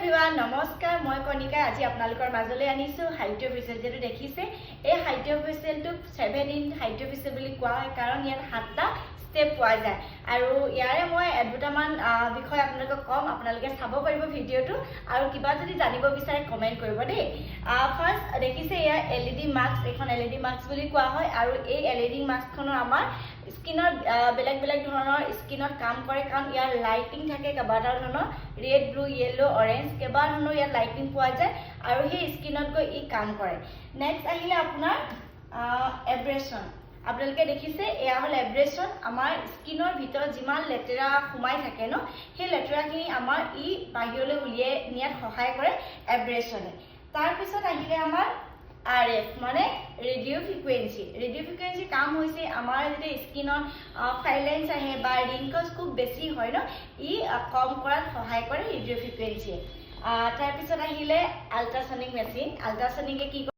everyone নমস্কাৰ মই কণিকা আজি আপোনালোকৰ মাজলৈ আনিছো হাইড্ৰ ফেচিয়েল যেটো দেখিছে এই হাইড্ৰ ফেচিয়েলটো 7 ইন হাইড্ৰ ফেচিয়েল বুলি কোৱা হয় কাৰণ ইয়াত 7টা স্টেপ পোৱা যায় আৰু ইয়াৰে মই দুটামান বিষয় আপোনালোকক কম আপোনালোকে চাব পাৰিব ভিডিওটো আৰু কিবা যদি জানিব বিচাৰে কমেন্ট কৰিব দেই ফাৰ্স্ট দেখিছে ইয়া এলইডি মাস্ক এখন এলইডি মাস্ক বুলি কোৱা হয় আৰু এই এলইডি মাস্কখনৰ আমাৰ স্কিনৰ বেলেগ বেলেগ ধৰণৰ স্কিনত কাম কৰে কাৰণ ইয়াৰ লাইটিং থাকে কেবাটা ধৰণৰ ৰেড ব্লু ইয়েলো অৰেঞ্জ কেবা ধৰণৰ ইয়াৰ লাইটিং পোৱা যায় আৰু সেই স্কিনত গৈ ই কাম কৰে নেক্সট আহিলে আপোনাৰ এব্ৰেশন আপোনালোকে দেখিছে এয়া হল এব্ৰেশন আমাৰ স্কিনৰ ভিতৰত যিমান লেতেৰা সোমাই থাকে ন সেই লেতেৰাখিনি আমাৰ ই বাহিৰলৈ উলিয়াই নিয়াত সহায় কৰে এব্ৰেশনে তাৰ পিছত আহিলে আমাৰ RF মানে ৰেডিও ফ্ৰিকুৱেন্সি কাম হৈছে আমাৰ যদি স্কিনত ফাইন লাইনছ আহে বা ৰিংকলছ খুব বেছি হয় ন ই কম কৰাত সহায় কৰে ৰেডিও ফ্ৰিকুৱেন্সি তাৰ পিছত আহিলে আল্ট্ৰাছনিক মেচিন আল্ট্ৰাছনিকে কি